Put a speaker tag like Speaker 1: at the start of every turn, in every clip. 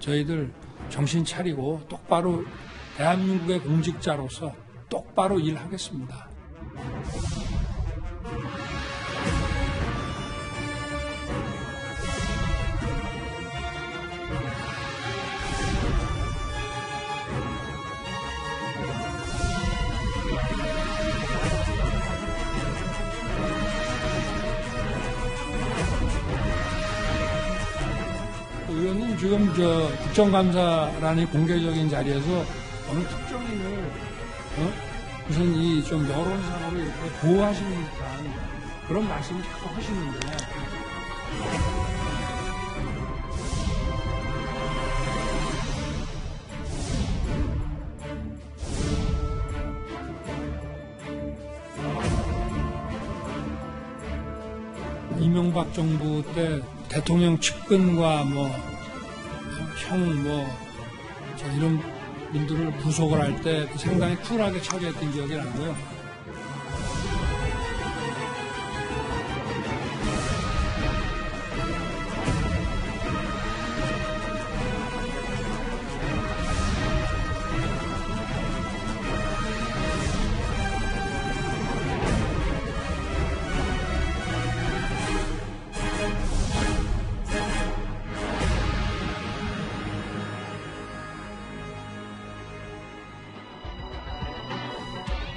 Speaker 1: 저희들 정신 차리고 똑바로 대한민국의 공직자로서 똑바로 일하겠습니다. 의원님 지금 국정감사라는 공개적인 자리에서 어느 특정인을 무슨 이 좀 여론상으로 이렇게 보호하시는 듯한 그런 말씀을 자꾸 하시는데 이명박 정부 때 대통령 측근과 이런 분들을 구속을 할 때 상당히 쿨하게 처리했던 기억이 나고요.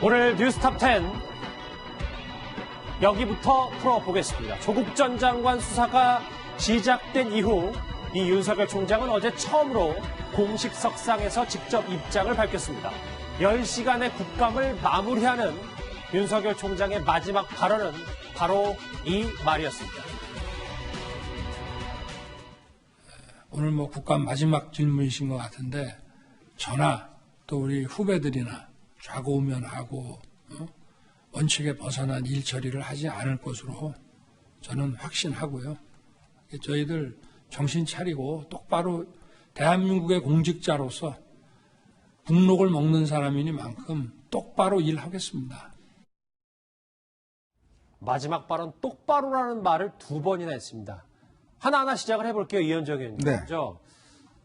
Speaker 2: 오늘 뉴스톱10 여기부터 풀어보겠습니다. 조국 전 장관 수사가 시작된 이후 이 윤석열 총장은 어제 처음으로 공식 석상에서 직접 입장을 밝혔습니다. 10시간의 국감을 마무리하는 윤석열 총장의 마지막 발언은 바로 이 말이었습니다.
Speaker 1: 오늘 국감 마지막 질문이신 것 같은데 저나 또 우리 후배들이나 좌고우면하고 원칙에 벗어난 일 처리를 하지 않을 것으로 저는 확신하고요. 저희들 정신 차리고 똑바로 대한민국의 공직자로서 국록을 먹는 사람이니만큼 똑바로 일하겠습니다.
Speaker 2: 마지막 발언 똑바로라는 말을 2번이나 했습니다. 하나하나 시작을 해볼게요. 이현정 의원님.
Speaker 3: 네.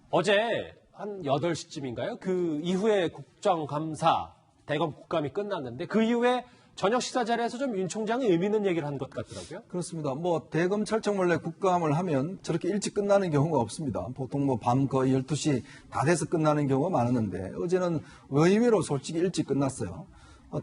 Speaker 2: 어제 한 8시쯤인가요? 그 이후에 국정감사 대검 국감이 끝났는데 그 이후에 저녁 식사 자리에서 좀 윤 총장이 의미 있는 얘기를 한 것 같더라고요.
Speaker 3: 그렇습니다. 대검찰청 원래 국감을 하면 저렇게 일찍 끝나는 경우가 없습니다. 보통 밤 거의 12시 다 돼서 끝나는 경우가 많았는데 어제는 의외로 솔직히 일찍 끝났어요.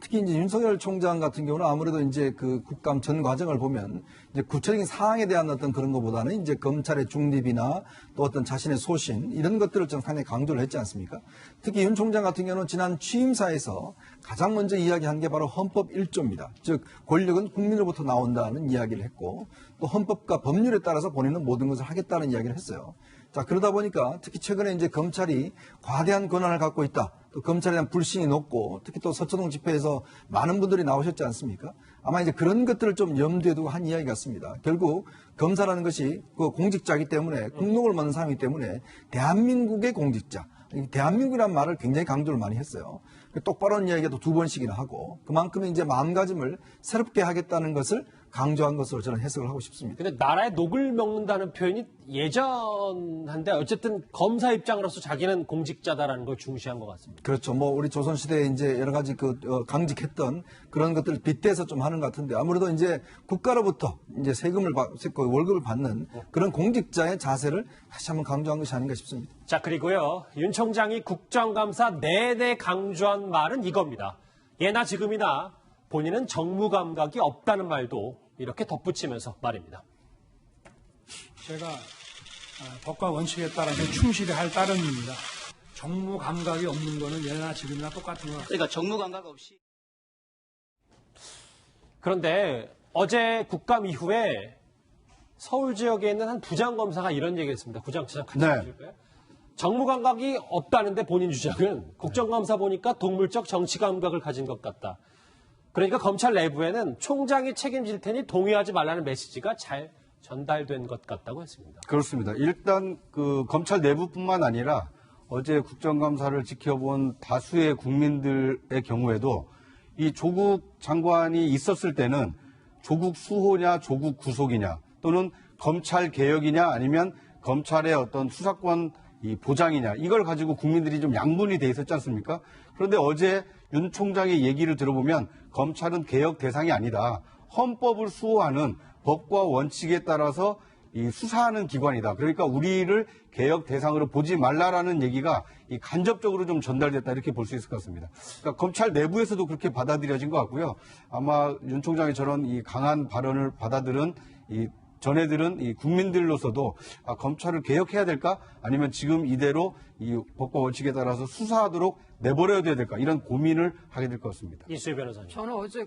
Speaker 3: 특히 이제 윤석열 총장 같은 경우는 아무래도 이제 그 국감 전 과정을 보면 이제 구체적인 사항에 대한 어떤 그런 것보다는 이제 검찰의 중립이나 또 어떤 자신의 소신 이런 것들을 좀 상당히 강조를 했지 않습니까? 특히 윤 총장 같은 경우는 지난 취임사에서 가장 먼저 이야기한 게 바로 헌법 1조입니다. 즉 권력은 국민으로부터 나온다는 이야기를 했고 또 헌법과 법률에 따라서 본인은 모든 것을 하겠다는 이야기를 했어요. 자, 그러다 보니까 특히 최근에 이제 검찰이 과대한 권한을 갖고 있다. 또 검찰에 대한 불신이 높고 특히 또 서초동 집회에서 많은 분들이 나오셨지 않습니까? 아마 이제 그런 것들을 좀 염두에 두고 한 이야기 같습니다. 결국 검사라는 것이 그 공직자이기 때문에 국록을 먹는 사람이기 때문에 대한민국의 공직자, 대한민국이라는 말을 굉장히 강조를 많이 했어요. 똑바로는 이야기도 2번씩이나 하고 그만큼 이제 마음가짐을 새롭게 하겠다는 것을 강조한 것으로 저는 해석을 하고 싶습니다.
Speaker 2: 근데 나라의 녹을 먹는다는 표현이 예전한데 어쨌든 검사 입장으로서 자기는 공직자다라는 걸 중시한 것 같습니다.
Speaker 3: 그렇죠. 우리 조선시대에 이제 여러 가지 강직했던 그런 것들을 빗대서 좀 하는 것 같은데 아무래도 이제 국가로부터 이제 세금을 받고 월급을 받는 그런 공직자의 자세를 다시 한번 강조한 것이 아닌가 싶습니다.
Speaker 2: 자, 그리고요. 윤 총장이 국정감사 내내 강조한 말은 이겁니다. 예나 지금이나 본인은 정무 감각이 없다는 말도 이렇게 덧붙이면서 말입니다.
Speaker 1: 제가 법과 원칙에 따라서 충실히 할 따름입니다. 정무 감각이 없는 거는 예나 지금이나 똑같은 것 같습니다.
Speaker 4: 그러니까 정무 감각 없이.
Speaker 2: 그런데 어제 국감 이후에 서울 지역에 있는 한 부장검사가 이런 얘기를 했습니다. 부장검사 같이 보실까요? 정무 감각이 없다는데 본인 주장은 국정감사 보니까 동물적 정치 감각을 가진 것 같다. 그러니까 검찰 내부에는 총장이 책임질 테니 동의하지 말라는 메시지가 잘 전달된 것 같다고 했습니다.
Speaker 5: 그렇습니다. 일단 그 검찰 내부뿐만 아니라 어제 국정감사를 지켜본 다수의 국민들의 경우에도 이 조국 장관이 있었을 때는 조국 수호냐 조국 구속이냐 또는 검찰 개혁이냐 아니면 검찰의 어떤 수사권 이 보장이냐 이걸 가지고 국민들이 좀 양분이 돼 있었지 않습니까? 그런데 어제 윤 총장의 얘기를 들어보면 검찰은 개혁 대상이 아니다. 헌법을 수호하는 법과 원칙에 따라서 이 수사하는 기관이다. 그러니까 우리를 개혁 대상으로 보지 말라라는 얘기가 이 간접적으로 좀 전달됐다 이렇게 볼 수 있을 것 같습니다. 그러니까 검찰 내부에서도 그렇게 받아들여진 것 같고요. 아마 윤 총장의 저런 이 강한 발언을 받아들은 이 전해들은 이 국민들로서도 검찰을 개혁해야 될까? 아니면 지금 이대로 이 법과 원칙에 따라서 수사하도록 내버려야 될까? 이런 고민을 하게 될 것 같습니다.
Speaker 2: 이수희 변호사님.
Speaker 4: 저는 어제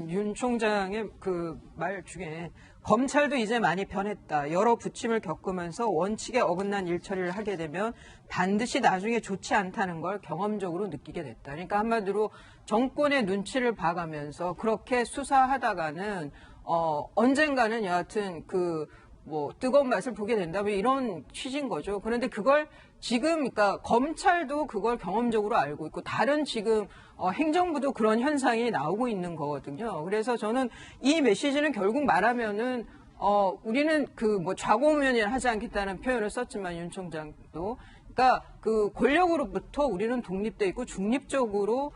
Speaker 4: 윤 총장의 그 말 중에 검찰도 이제 많이 변했다. 여러 부침을 겪으면서 원칙에 어긋난 일처리를 하게 되면 반드시 나중에 좋지 않다는 걸 경험적으로 느끼게 됐다. 그러니까 한마디로 정권의 눈치를 봐가면서 그렇게 수사하다가는 언젠가는 여하튼 뜨거운 맛을 보게 된다. 뭐 이런 취지인 거죠. 그런데 그걸 지금, 그러니까 검찰도 그걸 경험적으로 알고 있고, 다른 지금, 행정부도 그런 현상이 나오고 있는 거거든요. 그래서 저는 이 메시지는 결국 말하면은, 우리는 좌고우면이라 하지 않겠다는 표현을 썼지만, 윤 총장도. 그러니까 권력으로부터 우리는 독립돼 있고 중립적으로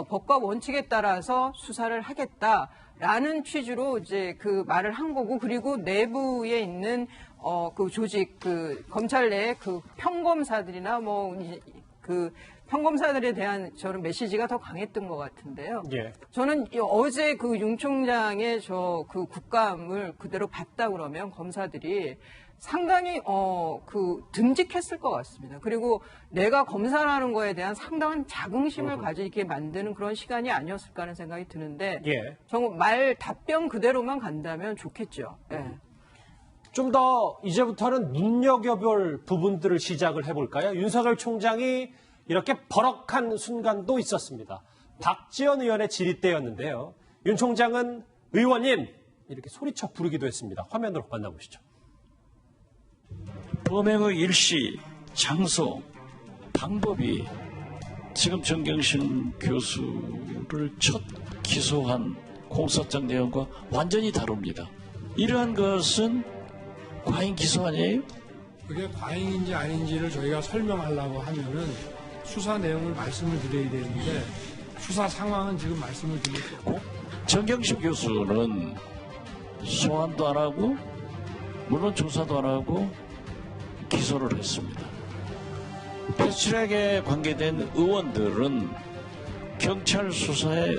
Speaker 4: 법과 원칙에 따라서 수사를 하겠다라는 취지로 이제 그 말을 한 거고, 그리고 내부에 있는 조직, 검찰 내의 평검사들이나 평검사들에 대한 저는 메시지가 더 강했던 것 같은데요.
Speaker 2: 예.
Speaker 4: 저는 어제 윤 총장의 국감을 그대로 봤다 그러면 검사들이 상당히 듬직했을 것 같습니다. 그리고 내가 검사라는 거에 대한 상당한 자긍심을 가지게 만드는 그런 시간이 아니었을까 하는 생각이 드는데,
Speaker 2: 예.
Speaker 4: 정말 답변 그대로만 간다면 좋겠죠. 예.
Speaker 2: 좀 더 이제부터는 눈여겨볼 부분들을 시작을 해볼까요? 윤석열 총장이 이렇게 버럭한 순간도 있었습니다. 박지원 의원의 질의 때였는데요. 윤 총장은 의원님 이렇게 소리쳐 부르기도 했습니다. 화면으로 만나보시죠.
Speaker 6: 범행의 일시, 장소, 방법이 지금 정경심 교수를 첫 기소한 공소장 내용과 완전히 다릅니다. 이러한 것은 과잉 기소 아니에요?
Speaker 1: 그게 과잉인지 아닌지를 저희가 설명하려고 하면은 수사 내용을 말씀을 드려야 되는데 수사 상황은 지금 말씀을 드릴 수 없고,
Speaker 6: 정경심 교수는 소환도 안 하고 물론 조사도 안 하고 기소를 했습니다. 패스트트랙에 관계된 의원들은 경찰 수사에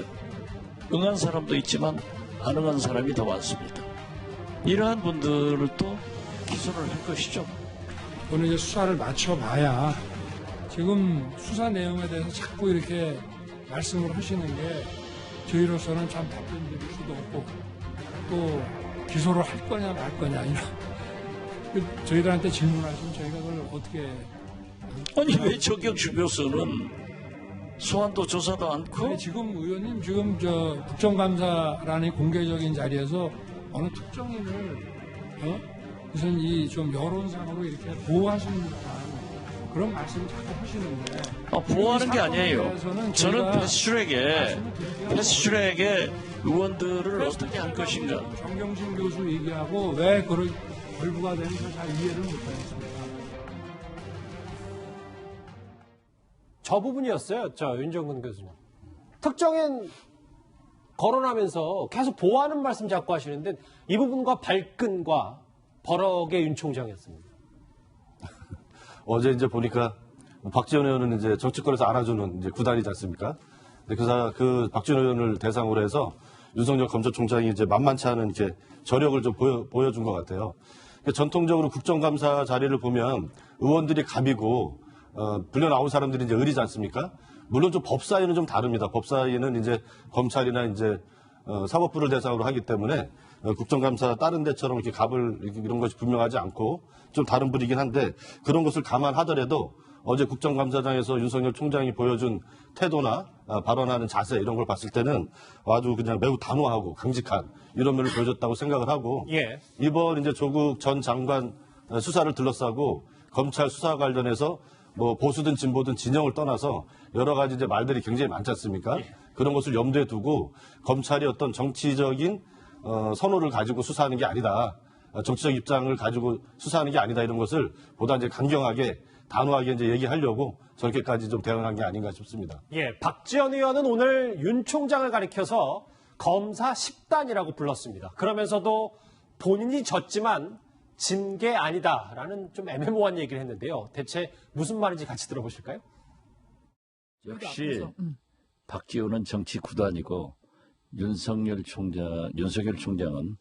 Speaker 6: 응한 사람도 있지만 안 응한 사람이 더 많습니다. 이러한 분들을 또 기소를 할 것이죠.
Speaker 1: 그거는 이제 수사를 맞춰봐야, 지금 수사 내용에 대해서 자꾸 이렇게 말씀을 하시는 게 저희로서는 참 답변 드릴 수도 없고, 또 기소를 할 거냐 말 거냐 이런 저희들한테 질문하시면 저희가 그걸 어떻게.
Speaker 6: 아니 왜 정경심 교수는 소환도 조사도 않고.
Speaker 1: 아니, 지금 의원님 지금 국정감사라는 공개적인 자리에서 어느 특정인을 무슨 좀 여론상으로 이렇게 보호하시는 듯한 그런 말씀을 자꾸 하시는데.
Speaker 6: 보호하는 게 아니에요. 저는
Speaker 1: 저희가
Speaker 6: 패스트트랙에 의원들을 어떻게 할 것인가.
Speaker 1: 정경심 교수 얘기하고 왜 그런 결부가 되는지 잘 이해를 못하겠습니다.
Speaker 2: 저 부분이었어요. 윤정근 교수님. 특정인 거론하면서 계속 보호하는 말씀 자꾸 하시는데 이 부분과 발끈과 버럭의 윤 총장이었습니다.
Speaker 7: 어제 이제 보니까 박지원 의원은 이제 정치권에서 알아주는 이제 구단이지 않습니까? 근데 그 박지원 의원을 대상으로 해서 윤석열 검찰총장이 이제 만만치 않은 이제 저력을 좀 보여준 것 같아요. 전통적으로 국정감사 자리를 보면 의원들이 갑이고 불려 나온 사람들이 이제 을이지 않습니까? 물론 좀 법사위는 좀 다릅니다. 법사위는 이제 검찰이나 이제 사법부를 대상으로 하기 때문에 국정감사 다른 데처럼 이렇게 갑을 이런 것이 분명하지 않고 좀 다른 부이긴 한데, 그런 것을 감안하더라도 어제 국정감사장에서 윤석열 총장이 보여준 태도나 발언하는 자세 이런 걸 봤을 때는 아주 그냥 매우 단호하고 강직한 이런 면을 보여줬다고 생각을 하고,
Speaker 2: 예.
Speaker 7: 이번 이제 조국 전 장관 수사를 둘러싸고 검찰 수사 관련해서 뭐 보수든 진보든 진영을 떠나서 여러 가지 이제 말들이 굉장히 많지 않습니까? 그런 것을 염두에 두고 검찰이 어떤 정치적인 선호를 가지고 수사하는 게 아니다. 정치적 입장을 가지고 수사하는 게 아니다. 이런 것을 보다 이제 강경하게 단호하게 이제 얘기하려고 저렇게까지 좀 대응한 게 아닌가 싶습니다.
Speaker 2: 예, 박지원 의원은 오늘 윤 총장을 가리켜서 검사 10단이라고 불렀습니다. 그러면서도 본인이 졌지만 진 게 아니다라는 좀 애매모호한 얘기를 했는데요. 대체 무슨 말인지 같이 들어보실까요?
Speaker 6: 역시 박지원은 정치 구단이고 윤석열 총장은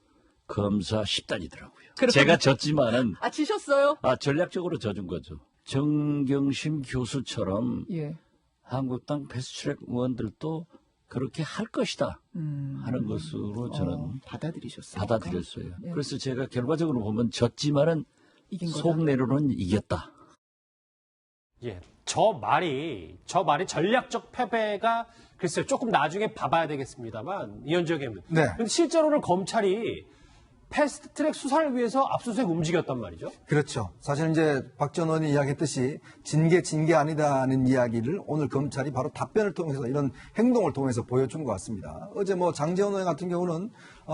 Speaker 6: 검사 10단이더라고요. 제가 졌지만은
Speaker 8: 지셨어요?
Speaker 6: 전략적으로 져준 거죠. 정경심 교수처럼
Speaker 8: 예.
Speaker 6: 한국당 패스트트랙 의원들도 그렇게 할 것이다 하는 것으로 저는 받아들였어요.
Speaker 8: 예.
Speaker 6: 그래서 제가 결과적으로 보면 졌지만은
Speaker 8: 이긴 거다.
Speaker 6: 속내로는 이겼다.
Speaker 2: 예, 저 말이 전략적 패배가 글쎄요 조금 나중에 봐봐야 되겠습니다만 이현주 의원님.
Speaker 3: 네.
Speaker 2: 근데 실제로는 검찰이 패스트트랙 수사를 위해서 압수수색 움직였단 말이죠.
Speaker 3: 그렇죠. 사실 이제 박지원 의원이 이야기했듯이 진 게 아니다는 이야기를 오늘 검찰이 바로 답변을 통해서 이런 행동을 통해서 보여준 것 같습니다. 어제 뭐 장제원 의원 같은 경우는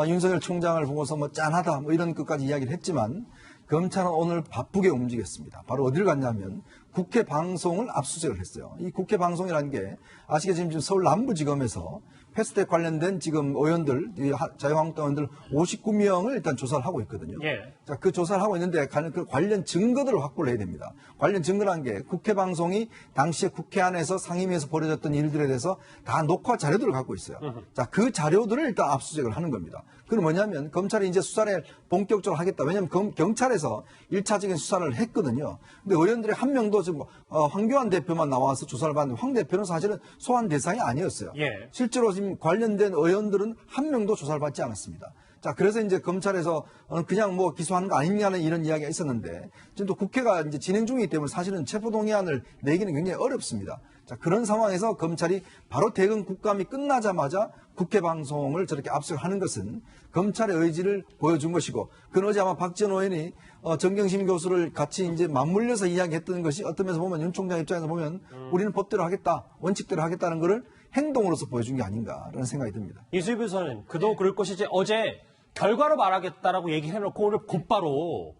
Speaker 3: 윤석열 총장을 보고서 뭐 짠하다 뭐 이런 것까지 이야기를 했지만 검찰은 오늘 바쁘게 움직였습니다. 바로 어딜 갔냐면 국회 방송을 압수수색을 했어요. 이 국회 방송이라는 게 아시겠지만 지금 서울 남부지검에서 패스트트랙 관련된 지금 의원들, 자유한국당 의원들 59명을 일단 조사를 하고 있거든요.
Speaker 2: 예.
Speaker 3: 자, 그 조사를 하고 있는데 그 관련 증거들을 확보를 해야 됩니다. 관련 증거라는 게 국회 방송이 당시에 국회 안에서 상임위에서 벌어졌던 일들에 대해서 다 녹화 자료들을 갖고 있어요. 자, 그 자료들을 일단 압수수색을 하는 겁니다. 그건 뭐냐면 검찰이 이제 수사를 본격적으로 하겠다. 왜냐하면 경찰에서 1차적인 수사를 했거든요. 근데 의원들이 한 명도 지금 황교안 대표만 나와서 조사를 받는데 황 대표는 사실은 소환 대상이 아니었어요.
Speaker 2: 예.
Speaker 3: 실제로 지금 관련된 의원들은 한 명도 조사를 받지 않았습니다. 자, 그래서 이제 검찰에서 그냥 뭐 기소하는 거 아니냐는 이런 이야기가 있었는데 지금 또 국회가 이제 진행 중이기 때문에 사실은 체포동의안을 내기는 굉장히 어렵습니다. 자, 그런 상황에서 검찰이 바로 대검 국감이 끝나자마자 국회 방송을 저렇게 압수하는 것은 검찰의 의지를 보여준 것이고, 그건 어제 아마 박지원 의원이 정경심 교수를 같이 이제 맞물려서 이야기했던 것이 어떤 면에서 보면 윤 총장 입장에서 보면 우리는 법대로 하겠다, 원칙대로 하겠다는 것을 행동으로서 보여준 게 아닌가라는 생각이 듭니다.
Speaker 2: 이수희 변호사님, 그도 그럴 것이지 어제 결과로 말하겠다라고 얘기를 해놓고 오늘 곧바로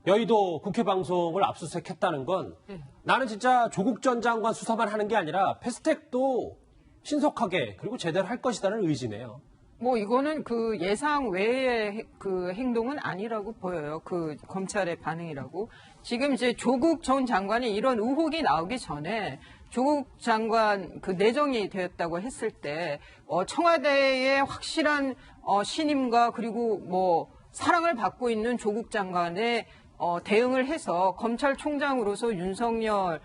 Speaker 2: 여의도 국회 방송을 압수수색했다는 건 나는 진짜 조국 전 장관 수사만 하는 게 아니라 패스트트랙도 신속하게 그리고 제대로 할 것이라는 의지네요.
Speaker 4: 뭐 이거는 그 예상 외의 그 행동은 아니라고 보여요. 그 검찰의 반응이라고. 지금 이제 조국 전 장관이 이런 의혹이 나오기 전에 조국 장관 그 내정이 되었다고 했을 때 청와대의 확실한 신임과 그리고 뭐 사랑을 받고 있는 조국 장관의 대응을 해서 검찰총장으로서 윤석열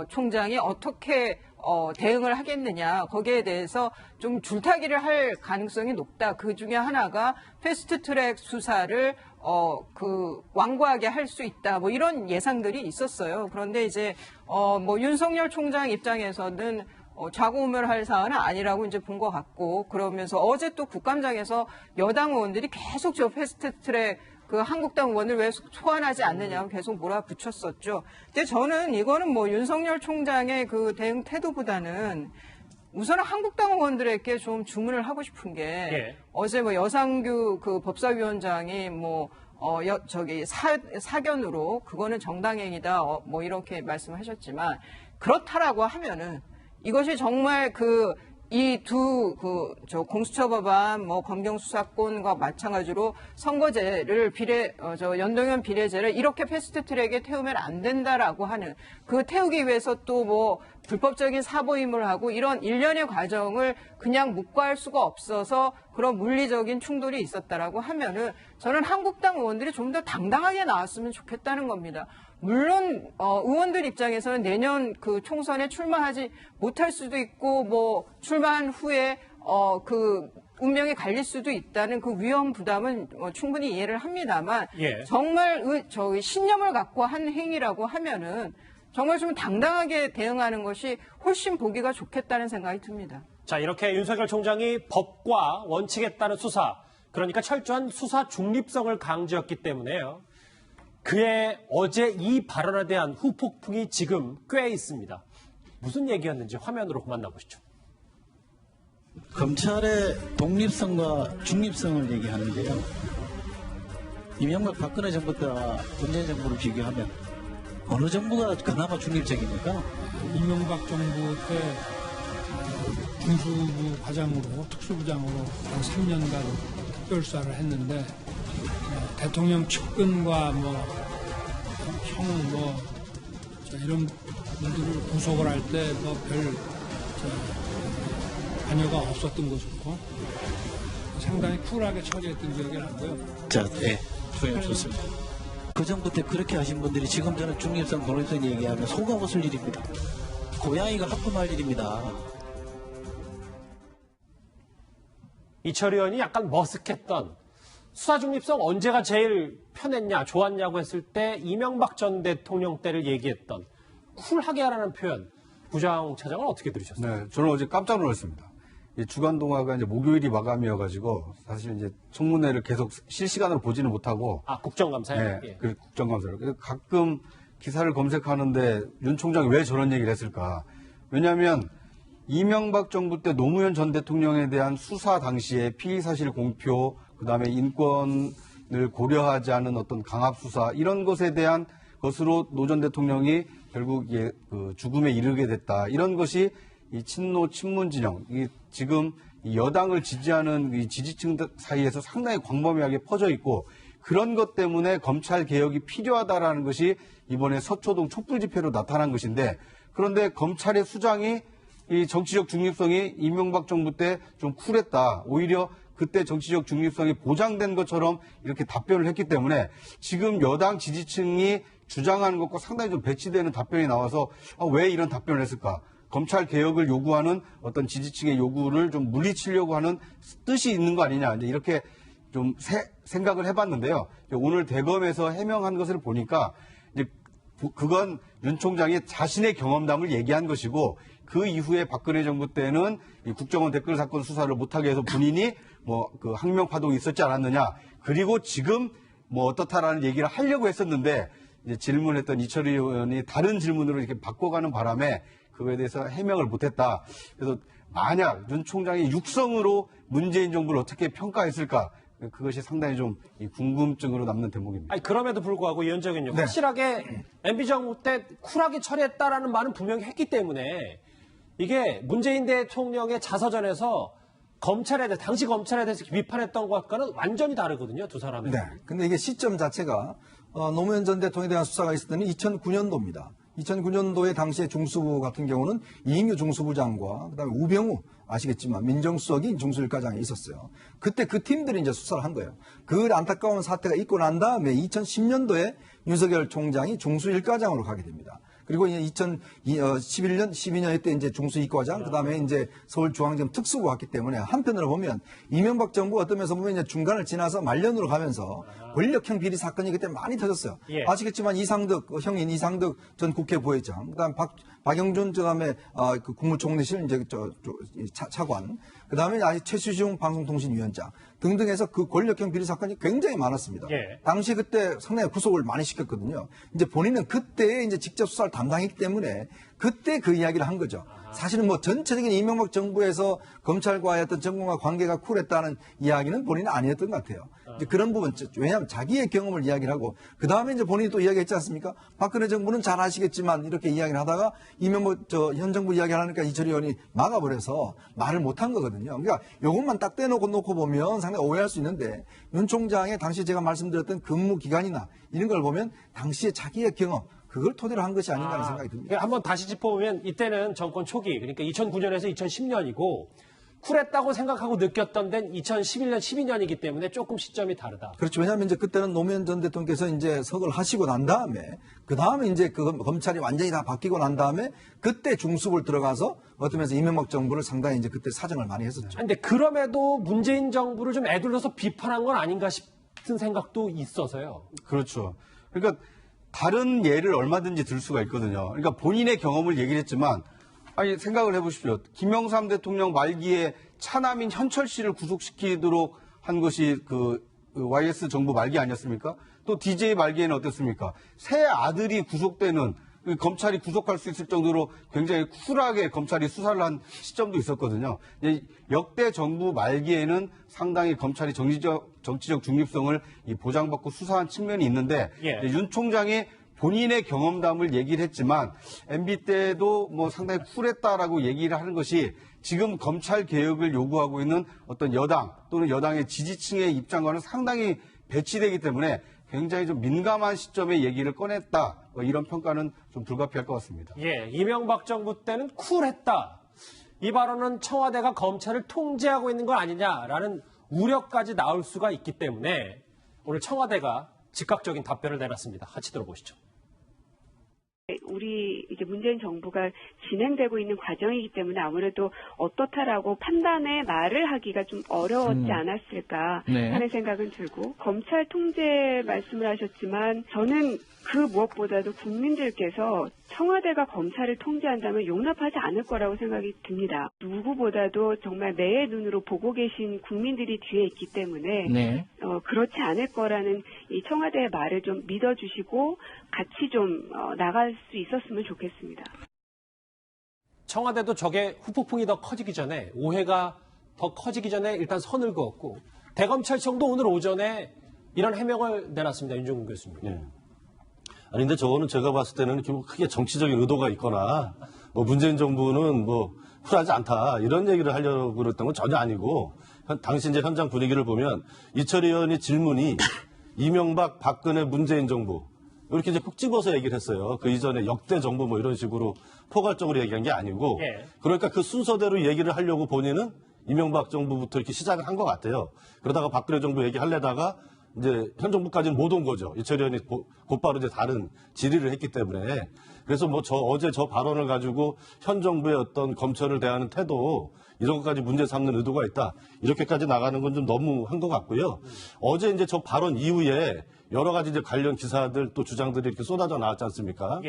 Speaker 4: 총장이 어떻게 대응을 하겠느냐, 거기에 대해서 좀 줄타기를 할 가능성이 높다. 그 중에 하나가 패스트트랙 수사를 완고하게 할 수 있다. 뭐 이런 예상들이 있었어요. 그런데 이제 뭐 윤석열 총장 입장에서는 좌고우면할 사안은 아니라고 이제 본 것 같고, 그러면서 어제 또 국감장에서 여당 의원들이 계속 저 패스트트랙 그 한국당 의원을 왜 소환하지 않느냐고 계속 몰아붙였었죠. 근데 저는 이거는 뭐 윤석열 총장의 그 대응 태도보다는 우선 한국당 의원들에게 좀 주문을 하고 싶은 게 어제 뭐 여상규 그 법사위원장이 뭐 사견으로 그거는 정당행위다 뭐 이렇게 말씀하셨지만, 그렇다라고 하면은 이것이 정말 이 공수처 법안, 뭐 검경 수사권과 마찬가지로 선거제를 연동형 비례제를 이렇게 패스트트랙에 태우면 안 된다라고 하는, 그 태우기 위해서 또 뭐 불법적인 사보임을 하고 이런 일련의 과정을 그냥 묵과할 수가 없어서 그런 물리적인 충돌이 있었다라고 하면은 저는 한국당 의원들이 좀 더 당당하게 나왔으면 좋겠다는 겁니다. 물론 의원들 입장에서는 내년 그 총선에 출마하지 못할 수도 있고 뭐 출마한 후에 그 운명이 갈릴 수도 있다는 그 위험 부담은 충분히 이해를 합니다만, 정말 신념을 갖고 한 행위라고 하면은 정말 좀 당당하게 대응하는 것이 훨씬 보기가 좋겠다는 생각이 듭니다.
Speaker 2: 자, 이렇게 윤석열 총장이 법과 원칙에 따른 수사, 그러니까 철저한 수사 중립성을 강조했기 때문에요. 그의 어제 이 발언에 대한 후폭풍이 지금 꽤 있습니다. 무슨 얘기였는지 화면으로 만나보시죠.
Speaker 9: 검찰의 독립성과 중립성을 얘기하는데요. 이명박 박근혜 정부 때와 문재인 정부를 비교하면 어느 정부가 그나마 중립적입니까?
Speaker 1: 이명박 정부 때 중수부 과장으로 특수부장으로 한 3년간 특별수사를 했는데 대통령 측근과 이런 분들을 구속을 할 때 별 관여가 없었던 것으로 상당히 쿨하게 처리했던 기억이 나고요.
Speaker 9: 자, 네. 좋습니다. 그 정부 때 그렇게 하신 분들이 지금 저는 중립성, 독립성 얘기하면 속아 벗을 일입니다. 고양이가 하품할 일입니다.
Speaker 2: 이철희 의원이 약간 머쓱했던 수사 중립성 언제가 제일 편했냐, 좋았냐고 했을 때 이명박 전 대통령 때를 얘기했던 쿨하게 하라는 표현, 부장 차장은 어떻게 들으셨어요?
Speaker 5: 네, 저는 어제 깜짝 놀랐습니다. 이 주간 동화가 이제 목요일이 마감이어가지고 사실 이제 청문회를 계속 실시간으로 보지는 못하고
Speaker 2: 국정감사요?
Speaker 5: 네, 그 국정감사를. 그래서 가끔 기사를 검색하는데 윤 총장이 왜 저런 얘기를 했을까? 왜냐하면 이명박 정부 때 노무현 전 대통령에 대한 수사 당시에 피의 사실 공표, 그다음에 인권을 고려하지 않은 어떤 강압 수사 이런 것에 대한 것으로 노 전 대통령이 결국 이게 죽음에 이르게 됐다. 이런 것이 이 친노 친문 진영, 지금 이 여당을 지지하는 이 지지층 사이에서 상당히 광범위하게 퍼져 있고 그런 것 때문에 검찰 개혁이 필요하다라는 것이 이번에 서초동 촛불 집회로 나타난 것인데 그런데 검찰의 수장이 이 정치적 중립성이 이명박 정부 때 좀 쿨했다. 오히려 그때 정치적 중립성이 보장된 것처럼 이렇게 답변을 했기 때문에 지금 여당 지지층이 주장하는 것과 상당히 좀 배치되는 답변이 나와서 왜 이런 답변을 했을까? 검찰 개혁을 요구하는 어떤 지지층의 요구를 좀 물리치려고 하는 뜻이 있는 거 아니냐. 이제 이렇게 좀 생각을 해봤는데요. 오늘 대검에서 해명한 것을 보니까 이제 그건 윤 총장이 자신의 경험담을 얘기한 것이고 그 이후에 박근혜 정부 때는 이 국정원 댓글 사건 수사를 못하게 해서 본인이 그 항명 파동이 있었지 않았느냐. 그리고 지금 어떻다라는 얘기를 하려고 했었는데 이제 질문했던 이철희 의원이 다른 질문으로 이렇게 바꿔가는 바람에 그거에 대해서 해명을 못했다. 그래서 만약 윤 총장이 육성으로 문재인 정부를 어떻게 평가했을까? 그것이 상당히 좀 궁금증으로 남는 대목입니다.
Speaker 2: 아니, 그럼에도 불구하고 위원장은요. 네. 확실하게 MB 정부 때 쿨하게 처리했다라는 말은 분명히 했기 때문에 이게 문재인 대통령의 자서전에서 당시 검찰에 대해서 비판했던 것과는 완전히 다르거든요. 두 사람이.
Speaker 3: 네. 근데 이게 시점 자체가 노무현 전 대통령에 대한 수사가 있었던 2009년도입니다. 2009년도에 당시에 중수부 같은 경우는 이인규 중수부장과 그다음에 우병우 아시겠지만 민정수석이 중수일과장에 있었어요. 그때 그 팀들이 이제 수사를 한 거예요. 그 안타까운 사태가 있고 난 다음에 2010년도에 윤석열 총장이 중수일과장으로 가게 됩니다. 그리고 2011년, 12년에 때 이제 중수이과장, 그 다음에 이제 서울중앙지검 특수부 왔기 때문에 한편으로 보면 이명박 정부 어떤 면에서 보면 이제 중간을 지나서 말년으로 가면서 권력형 비리 사건이 그때 많이 터졌어요.
Speaker 2: 예.
Speaker 3: 아시겠지만 이상득, 형인 이상득 전 국회 부회장, 그 다음에 박영준, 그 다음에 그 국무총리실 이제 차관, 그 다음에 최수중 방송통신위원장 등등 해서 그 권력형 비리 사건이 굉장히 많았습니다.
Speaker 2: 예.
Speaker 3: 당시 그때 상당히 구속을 많이 시켰거든요. 이제 본인은 그때 이제 직접 수사를 담당했기 때문에 그때 그 이야기를 한 거죠. 사실은 전체적인 이명박 정부에서 검찰과의 어떤 정권과 관계가 쿨했다는 이야기는 본인은 아니었던 것 같아요. 이제 그런 부분, 왜냐하면 자기의 경험을 이야기를 하고, 그 다음에 이제 본인이 또 이야기했지 않습니까? 박근혜 정부는 잘 아시겠지만 이렇게 이야기를 하다가 이명박 현 정부 이야기를 하니까 이철희 의원이 막아버려서 말을 못한 거거든요. 그러니까 이것만 딱 떼놓고 보면 상당히 오해할 수 있는데 윤 총장의 당시 제가 말씀드렸던 근무 기간이나 이런 걸 보면 당시에 자기의 경험, 그걸 토대로 한 것이 아닌가 하는 생각이 듭니다.
Speaker 2: 한번 다시 짚어보면 이때는 정권 초기, 그러니까 2009년에서 2010년이고 쿨했다고 생각하고 느꼈던 데는 2011년, 12년이기 때문에 조금 시점이 다르다.
Speaker 3: 그렇죠. 왜냐하면 이제 그때는 노무현 전 대통령께서 이제 석을 하시고 난 다음에 그 다음에 이제 그 검찰이 완전히 다 바뀌고 난 다음에 그때 중수부를 들어가서 어떤 면에서 이명박 정부를 상당히 이제 그때 사정을 많이 했었죠.
Speaker 2: 근데 그럼에도 문재인 정부를 좀 애둘러서 비판한 건 아닌가 싶은 생각도 있어서요.
Speaker 5: 그렇죠. 그러니까 다른 예를 얼마든지 들 수가 있거든요. 그러니까 본인의 경험을 얘기를 했지만 아니 생각을 해보십시오. 김영삼 대통령 말기에 차남인 현철 씨를 구속시키도록 한 것이 그 YS 정부 말기 아니었습니까? 또 DJ 말기에는 어땠습니까? 새 아들이 구속되는 검찰이 구속할 수 있을 정도로 굉장히 쿨하게 검찰이 수사를 한 시점도 있었거든요. 역대 정부 말기에는 상당히 검찰이 정치적 중립성을 보장받고 수사한 측면이 있는데
Speaker 2: 예.
Speaker 5: 윤 총장이 본인의 경험담을 얘기를 했지만 MB 때도 뭐 상당히 쿨했다라고 얘기를 하는 것이 지금 검찰 개혁을 요구하고 있는 어떤 여당 또는 여당의 지지층의 입장과는 상당히 배치되기 때문에 굉장히 좀 민감한 시점에 얘기를 꺼냈다. 뭐 이런 평가는 좀 불가피할 것 같습니다.
Speaker 2: 예, 이명박 정부 때는 쿨했다. 이 발언은 청와대가 검찰을 통제하고 있는 거 아니냐라는 우려까지 나올 수가 있기 때문에 오늘 청와대가 즉각적인 답변을 내놨습니다. 같이 들어보시죠.
Speaker 8: 우리 이제 문재인 정부가 진행되고 있는 과정이기 때문에 아무래도 어떻다라고 판단의 말을 하기가 좀 어려웠지 않았을까 하는 생각은 들고, 검찰 통제 말씀을 하셨지만 저는 그 무엇보다도 국민들께서 청와대가 검찰을 통제한다면 용납하지 않을 거라고 생각이 듭니다. 누구보다도 정말 매의 눈으로 보고 계신 국민들이 뒤에 있기 때문에 그렇지 않을 거라는 이 청와대의 말을 좀 믿어주시고 같이 좀 나갈 수 있었으면 좋겠습니다.
Speaker 2: 청와대도 저게 후폭풍이 더 커지기 전에, 오해가 더 커지기 전에 일단 선을 그었고, 대검찰청도 오늘 오전에 이런 해명을 내놨습니다. 윤종근 교수님.
Speaker 7: 네. 아니 근데 저거는 제가 봤을 때는 크게 정치적인 의도가 있거나 뭐 문재인 정부는 뭐 쿨하지 않다 이런 얘기를 하려고 그랬던 건 전혀 아니고, 당시 이제 현장 분위기를 보면 이철희 의원이 질문이 이명박, 박근혜, 문재인 정부 이렇게 이제 콕 집어서 얘기를 했어요. 그 이전에 역대 정부 뭐 이런 식으로 포괄적으로 얘기한 게 아니고, 그러니까 그 순서대로 얘기를 하려고 본인은 이명박 정부부터 이렇게 시작을 한 것 같아요. 그러다가 박근혜 정부 얘기하려다가 이제 현 정부까지는 못 온 거죠. 이철희 의원이 곧바로 이제 다른 질의를 했기 때문에. 그래서 뭐 어제 저 발언을 가지고 현 정부의 어떤 검찰을 대하는 태도 이런 것까지 문제 삼는 의도가 있다. 이렇게까지 나가는 건 좀 너무 한 것 같고요. 어제 이제 저 발언 이후에 여러 가지 이제 관련 기사들 또 주장들이 이렇게 쏟아져 나왔지 않습니까?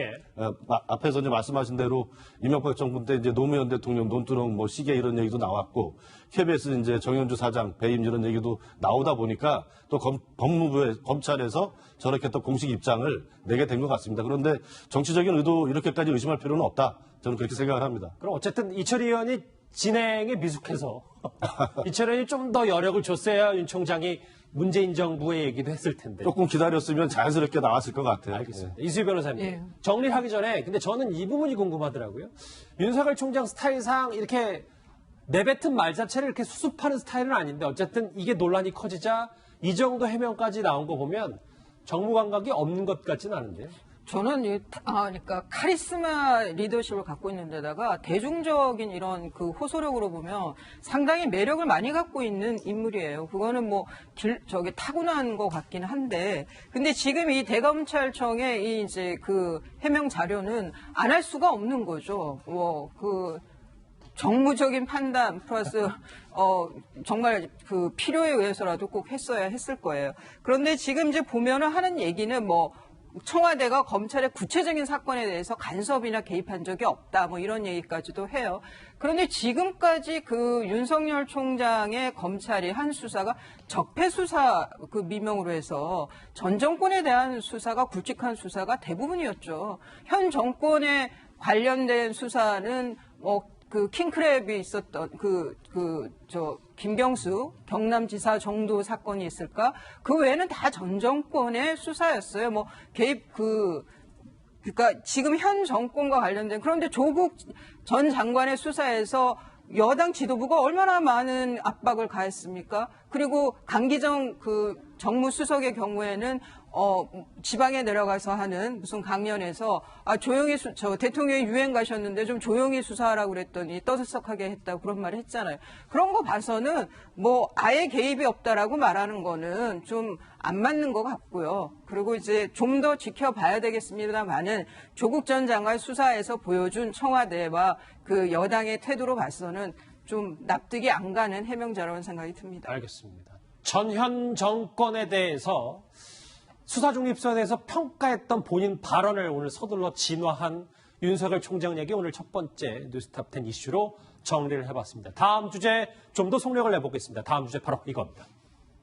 Speaker 7: 앞에서 이제 말씀하신 대로 이명박 정부 때 이제 노무현 대통령 논두렁 뭐 시계 이런 얘기도 나왔고, KBS 이제 정현주 사장 배임 이런 얘기도 나오다 보니까 또 법무부의 검찰에서 저렇게 또 공식 입장을 내게 된 것 같습니다. 그런데 정치적인 의도 이렇게까지 의심할 필요는 없다. 저는 그렇게 생각을 합니다.
Speaker 2: 그럼 어쨌든 이철희 의원이 진행에 미숙해서 이철희 의원이 좀 더 여력을 줬어야 윤 총장이 문재인 정부의 얘기도 했을 텐데.
Speaker 7: 조금 기다렸으면 자연스럽게 나왔을 것 같아요.
Speaker 2: 알겠습니다. 이수희 변호사님. 정리를 하기 전에 근데 저는 이 부분이 궁금하더라고요. 윤석열 총장 스타일상 이렇게 내뱉은 말 자체를 이렇게 수습하는 스타일은 아닌데 어쨌든 이게 논란이 커지자 이 정도 해명까지 나온 거 보면 정무 감각이 없는 것 같지는 않은데요.
Speaker 4: 저는 그러니까 카리스마 리더십을 갖고 있는 데다가 대중적인 이런 그 호소력으로 보면 상당히 매력을 많이 갖고 있는 인물이에요. 그거는 뭐 타고난 것 같긴 한데, 근데 지금 이 대검찰청의 이 이제 그 해명 자료는 안 할 수가 없는 거죠. 정무적인 판단 플러스 정말 그 필요에 의해서라도 꼭 했어야 했을 거예요. 그런데 지금 이제 보면은 하는 얘기는 뭐 청와대가 검찰의 구체적인 사건에 대해서 간섭이나 개입한 적이 없다, 뭐 이런 얘기까지도 해요. 그런데 지금까지 그 윤석열 총장의 검찰이 한 수사가 적폐 수사 그 미명으로 해서 전 정권에 대한 수사가 굵직한 수사가 대부분이었죠. 현 정권에 관련된 수사는 그 킹크랩이 있었던 김경수 경남지사 정도 사건이 있을까? 그 외에는 다 전 정권의 수사였어요. 뭐 개입 그러니까 지금 현 정권과 관련된, 그런데 조국 전 장관의 수사에서 여당 지도부가 얼마나 많은 압박을 가했습니까? 그리고 강기정 그 정무수석의 경우에는 지방에 내려가서 하는 무슨 강연에서 조용히 대통령이 유행 가셨는데 좀 조용히 수사하라고 그랬더니 떠들썩하게 했다고 그런 말을 했잖아요. 그런 거 봐서는 뭐 아예 개입이 없다라고 말하는 거는 좀 안 맞는 것 같고요. 그리고 이제 좀 더 지켜봐야 되겠습니다만은 조국 전 장관 수사에서 보여준 청와대와 그 여당의 태도로 봐서는 좀 납득이 안 가는 해명자라는 생각이 듭니다.
Speaker 2: 알겠습니다. 전현 정권에 대해서 수사 중립성에 대해서 평가했던 본인 발언을 오늘 서둘러 진화한 윤석열 총장 얘기, 오늘 첫 번째 뉴스탑 10 이슈로 정리를 해봤습니다. 다음 주제 좀 더 속력을 내보겠습니다. 다음 주제 바로 이겁니다.